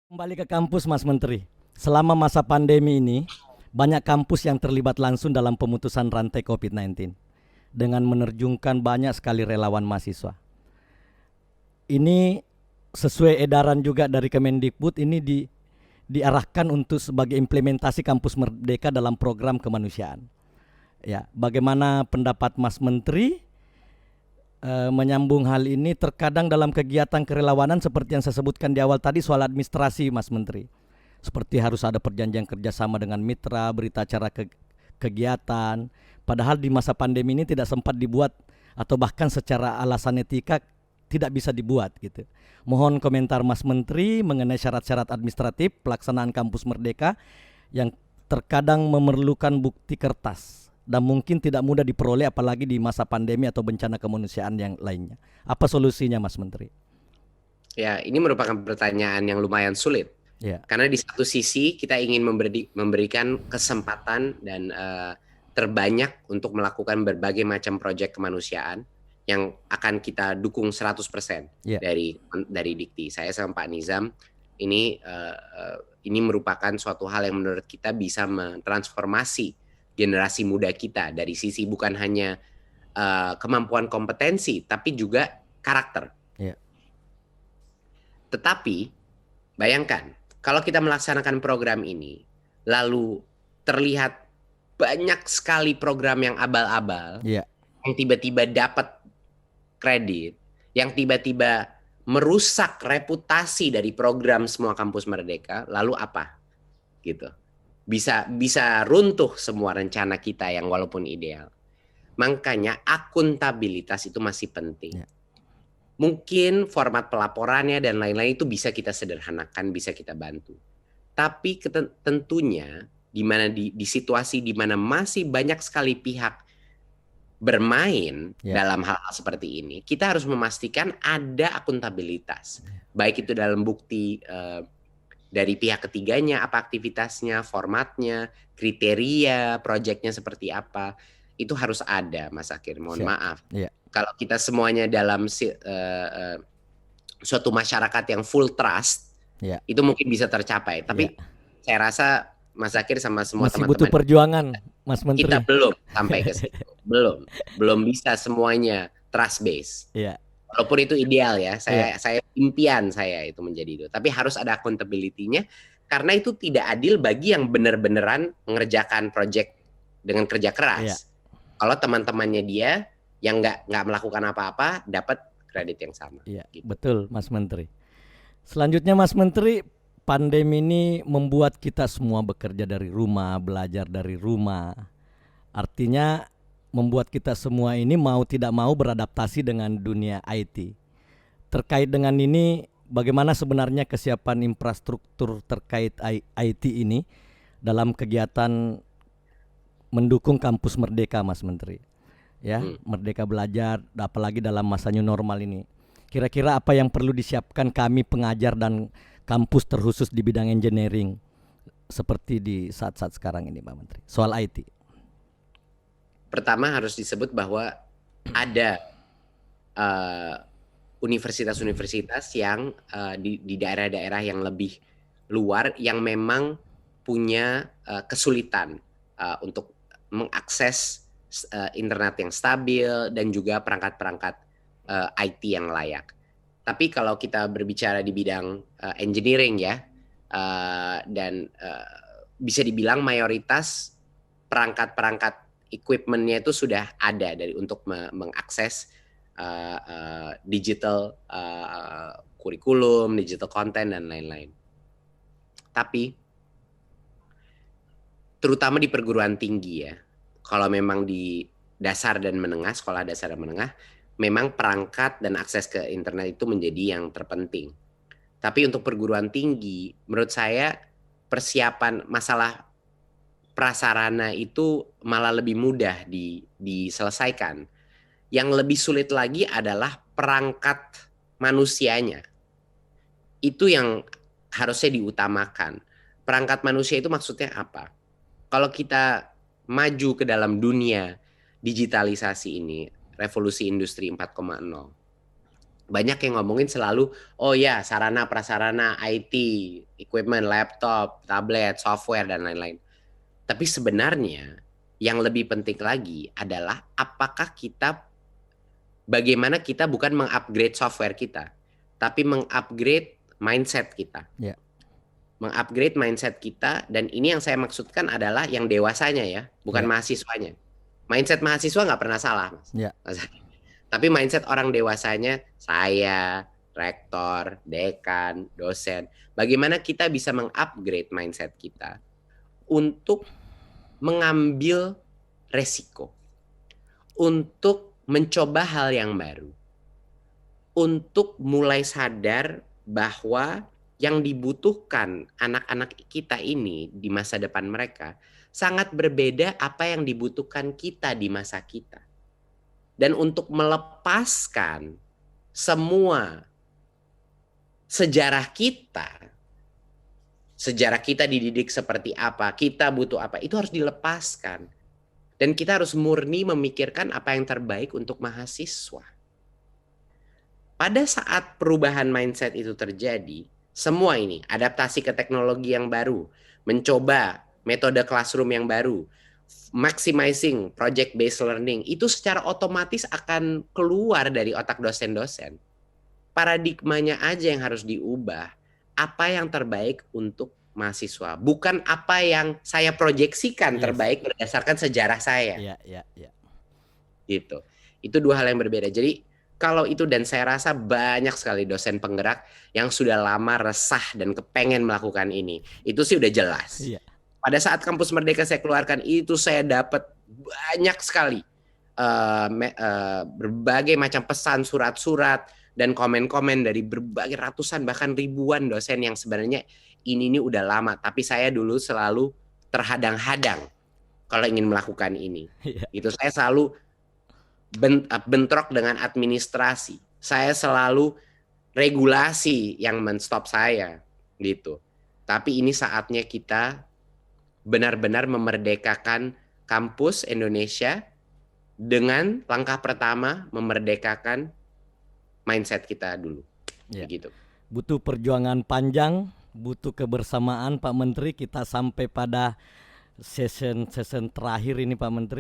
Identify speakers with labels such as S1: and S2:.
S1: Kembali ke kampus, Mas Menteri. Selama masa pandemi ini, banyak kampus yang terlibat langsung dalam pemutusan rantai COVID-19 dengan menerjunkan banyak sekali relawan mahasiswa. Ini sesuai edaran juga dari Kemendikbud, ini diarahkan untuk sebagai implementasi kampus merdeka dalam program kemanusiaan. Ya, bagaimana pendapat Mas Menteri menyambung hal ini? Terkadang dalam kegiatan kerelawanan seperti yang saya sebutkan di awal tadi soal administrasi, Mas Menteri, seperti harus ada perjanjian kerjasama dengan mitra, berita acara kegiatan. Padahal di masa pandemi ini tidak sempat dibuat atau bahkan secara alasan etika tidak bisa dibuat gitu. Mohon komentar Mas Menteri mengenai syarat-syarat administratif pelaksanaan kampus merdeka yang terkadang memerlukan bukti kertas dan mungkin tidak mudah diperoleh apalagi di masa pandemi atau bencana kemanusiaan yang lainnya. Apa solusinya, Mas Menteri?
S2: Ya, ini merupakan pertanyaan yang lumayan sulit.
S1: Ya.
S2: Karena di satu sisi kita ingin memberikan kesempatan dan terbanyak untuk melakukan berbagai macam proyek kemanusiaan yang akan kita dukung 100% dari Dikti. Saya sama Pak Nizam ini merupakan suatu hal yang menurut kita bisa mentransformasi generasi muda kita dari sisi bukan hanya kemampuan kompetensi tapi juga karakter. Tetapi bayangkan kalau kita melaksanakan program ini lalu terlihat banyak sekali program yang abal-abal yang tiba-tiba dapat kredit, yang tiba-tiba merusak reputasi dari program semua kampus merdeka, lalu apa? Gitu. Bisa runtuh semua rencana kita yang walaupun ideal. Makanya akuntabilitas itu masih penting. Mungkin format pelaporannya dan lain-lain itu bisa kita sederhanakan, bisa kita bantu. Tapi tentunya di situasi di mana masih banyak sekali pihak bermain dalam hal-hal seperti ini, kita harus memastikan ada akuntabilitas. Baik itu dalam bukti dari pihak ketiganya, apa aktivitasnya, formatnya, kriteria, proyeknya seperti apa. Itu harus ada, Mas Akir. Mohon maaf. Kalau kita semuanya dalam suatu masyarakat yang full trust, itu mungkin bisa tercapai. Tapi saya rasa Mas Akir sama semua
S1: masih
S2: teman-teman
S1: butuh perjuangan, Mas Menteri.
S2: Kita belum sampai ke situ. Belum bisa semuanya trust base. Walaupun itu ideal ya. Saya impian saya itu menjadi itu. Tapi harus ada accountability-nya karena itu tidak adil bagi yang benar-beneran mengerjakan project dengan kerja keras. Kalau teman-temannya dia yang nggak melakukan apa-apa dapat kredit yang sama.
S1: Gitu. Betul, Mas Menteri. Selanjutnya, Mas Menteri, pandemi ini membuat kita semua bekerja dari rumah, belajar dari rumah. Artinya membuat kita semua ini mau tidak mau beradaptasi dengan dunia IT. Terkait dengan ini, bagaimana sebenarnya kesiapan infrastruktur terkait IT ini dalam kegiatan mendukung kampus merdeka, Mas Menteri? Merdeka belajar, apalagi dalam masa new normal ini. Kira-kira apa yang perlu disiapkan kami pengajar dan kampus terkhusus di bidang engineering seperti di saat-saat sekarang ini, Pak Menteri, soal IT?
S2: Pertama harus disebut bahwa ada universitas-universitas yang di daerah-daerah yang lebih luar yang memang punya kesulitan untuk mengakses internet yang stabil dan juga perangkat-perangkat IT yang layak. Tapi kalau kita berbicara di bidang engineering dan bisa dibilang mayoritas perangkat-perangkat equipment-nya itu sudah ada untuk mengakses digital kurikulum, digital content dan lain-lain. Tapi terutama di perguruan tinggi kalau memang di dasar dan menengah, sekolah dasar dan menengah, memang perangkat dan akses ke internet itu menjadi yang terpenting. Tapi untuk perguruan tinggi, menurut saya persiapan masalah prasarana itu malah lebih mudah diselesaikan. Yang lebih sulit lagi adalah perangkat manusianya. Itu yang harusnya diutamakan. Perangkat manusia itu maksudnya apa? Kalau kita maju ke dalam dunia digitalisasi ini, revolusi industri 4.0, Banyak yang ngomongin selalu, oh ya sarana prasarana IT, equipment, laptop, tablet, software, dan lain-lain. Tapi sebenarnya yang lebih penting lagi adalah bagaimana kita bukan mengupgrade software kita, tapi mengupgrade mindset kita.
S1: Yeah.
S2: Mengupgrade mindset kita, dan ini yang saya maksudkan adalah yang dewasanya ya, bukan mahasiswanya. Mindset mahasiswa nggak pernah salah, Mas.
S1: Yeah.
S2: Tapi mindset orang dewasanya, saya, rektor, dekan, dosen, bagaimana kita bisa mengupgrade mindset kita untuk mengambil resiko, untuk mencoba hal yang baru, untuk mulai sadar bahwa yang dibutuhkan anak-anak kita ini di masa depan mereka sangat berbeda apa yang dibutuhkan kita di masa kita. Dan untuk melepaskan semua sejarah kita dididik seperti apa, kita butuh apa, itu harus dilepaskan. Dan kita harus murni memikirkan apa yang terbaik untuk mahasiswa. Pada saat perubahan mindset itu terjadi, semua ini, adaptasi ke teknologi yang baru, mencoba metode classroom yang baru, maximizing project based learning, itu secara otomatis akan keluar dari otak dosen-dosen. Paradigmanya aja yang harus diubah. Apa yang terbaik untuk mahasiswa, bukan apa yang saya proyeksikan terbaik berdasarkan sejarah saya. Gitu. Itu dua hal yang berbeda. Jadi kalau itu, dan saya rasa banyak sekali dosen penggerak yang sudah lama resah dan kepengen melakukan ini. Itu sih udah jelas. Pada saat Kampus Merdeka saya keluarkan itu, saya dapat banyak sekali berbagai macam pesan, surat-surat, dan komen-komen dari berbagai ratusan bahkan ribuan dosen yang sebenarnya ini udah lama, tapi saya dulu selalu terhadang-hadang kalau ingin melakukan ini. Itu saya selalu bentrok dengan administrasi. Saya selalu regulasi yang men-stop saya gitu. Tapi ini saatnya kita benar-benar memerdekakan kampus Indonesia dengan langkah pertama memerdekakan mindset kita dulu. Begitu.
S1: Butuh perjuangan panjang, butuh kebersamaan Pak Menteri. Kita sampai pada session terakhir ini Pak Menteri.